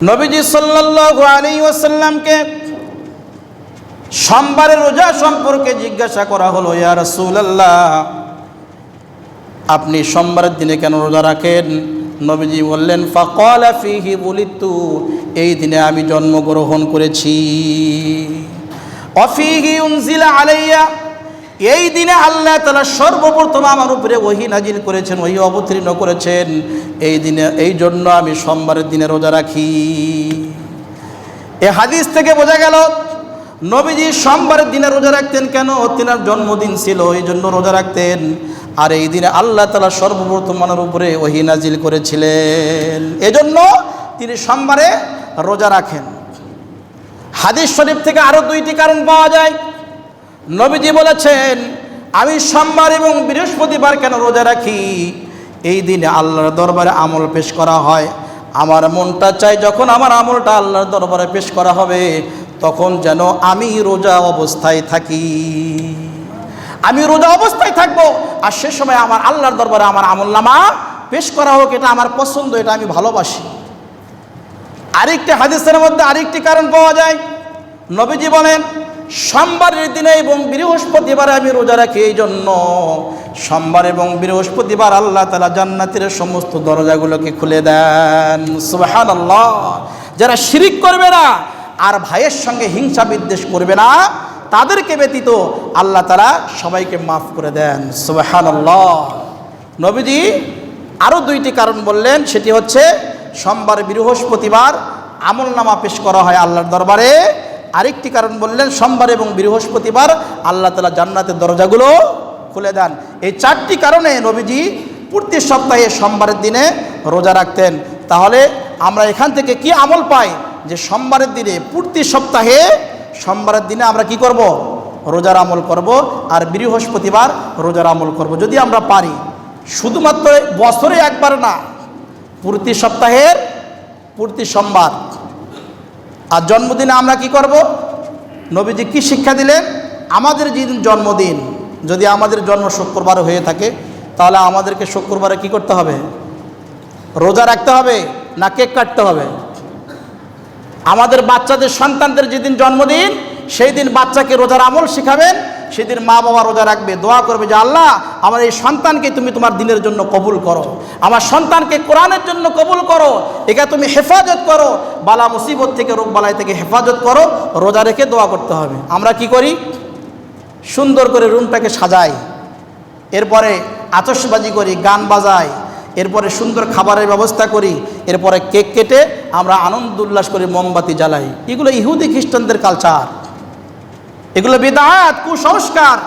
নবীজি সাল্লাল্লাহু আলাইহি ওয়াসাল্লামকে সোমবারের রোজা সম্পর্কে জিজ্ঞাসা করা হলো, ইয়া রাসূলুল্লাহ, আপনি সোমবারের দিনে কেন রোজা রাখেন? নবীজি বললেন, ফাকালা ফীহি বুলিতু, এই দিনে আমি জন্মগ্রহণ করেছি। অফীহি উনজিলা আলাইয়া, এই দিনে আল্লাহ তাআলা সর্বপ্রথম আমার উপরে ওহী নাজিল করেছেন, ওহী অবতীর্ণ করেছেন। এই দিনে, এই জন্য আমি সোমবারের দিনে রোজা রাখি। এই হাদিস থেকে বোঝা গেল নবীজি সোমবারের দিনে রোজা রাখতেন কেন? তিনার জন্মদিন ছিল, এই জন্য রোজা রাখতেন। আর এই দিনে আল্লাহ তাআলা সর্বপ্রথম আমার উপরে ওহী নাজিল করেছিলেন, এজন্য তিনি সোমবারে রোজা রাখেন। হাদিস শরীফ থেকে আরও দুইটি কারণ পাওয়া যায়। নবীজি বলেছেন, আমি সোমবার এবং বৃহস্পতিবার কেন রোজা রাখি? এই দিনে আল্লাহর দরবারে আমল পেশ করা হয়। আমার মনটা চাই যখন আমার আমলটা আল্লাহর দরবারে পেশ করা হবে, তখন যেন আমি রোজা অবস্থায় থাকি। আমি রোজা অবস্থায় থাকবো, আর সে সময় আমার আল্লাহর দরবারে আমার আমলনামা পেশ করা হোক, এটা আমার পছন্দ, এটা আমি ভালোবাসি। আরেকটি হাদিসের মধ্যে আরেকটি কারণ পাওয়া যায়। নবীজি বলেন, সোমবারের দিনে এবং বৃহস্পতিবারে আমি রোজা রাখি, এই জন্য সোমবার এবং বৃহস্পতিবার আল্লাহ তাআলা জান্নাতের সমস্ত দরজাগুলোকে খুলে দেন। সুবহানাল্লাহ। যারা শিরিক করবে না আর ভাইয়ের সঙ্গে হিংসা বিদ্বেষ করবে না, তাদেরকে ব্যতীত আল্লাহ তাআলা সবাইকে মাফ করে দেন। সুবহানাল্লাহ। নবীজি আরও দুইটি কারণ বললেন, সেটি হচ্ছে সোমবার বৃহস্পতিবার আমলনামা পেশ করা হয় আল্লাহর দরবারে। আরেকটি কারণ বললেন, সোমবার এবং বৃহস্পতিবার আল্লাহ তাআলা জান্নাতের দরজাগুলো খুলে দেন। এই চারটি কারণে নবীজি প্রতি সপ্তাহে সোমবারের দিনে রোজা রাখতেন। তাহলে আমরা এখান থেকে কি আমল পাই? যে সোমবারের দিনে, প্রতি সপ্তাহে সোমবারের দিনে আমরা কি করব? রোজার আমল করব, আর বৃহস্পতিবার রোজার আমল করব, যদি আমরা পারি। শুধুমাত্র বছরে একবার না, প্রতি সপ্তাহের প্রতি সোমবার। আর জন্মদিনে আমরা কি করব? নবীজি কি শিক্ষা দিলেন? আমাদের যেদিন জন্মদিন, যদি আমাদের জন্ম শুক্রবার হয়ে থাকে, তাহলে আমাদেরকে শুক্রবারে কি করতে হবে? রোজা রাখতে হবে না কেক কাটতে হবে? আমাদের বাচ্চাদের, সন্তানদের যেদিন জন্মদিন, সেই দিন বাচ্চাকে রোজার আমল শিখাবেন। সেদিন মা বাবা রোজা রাখবে, দোয়া করবে যে আল্লাহ, আমার এই সন্তানকে তুমি তোমার দিনের জন্য কবুল করো, আমার সন্তানকে কোরআনের জন্য কবুল করো, একে তুমি হেফাজত করো, বালা মুসিবত থেকে, রোগ বালাই থেকে হেফাজত করো। রোজা রেখে দোয়া করতে হবে। আমরা কি করি? সুন্দর করে রুমটাকে সাজাই, এরপরে আতশবাজি করি, গান বাজাই, এরপরে সুন্দর খাবারের ব্যবস্থা করি, এরপরে কেক কেটে আমরা আনন্দ উল্লাস করি, মোমবাতি জ্বালাই। এগুলো ইহুদি খ্রিস্টানদের কালচার, এগুলো বিদআত, কুসংস্কার।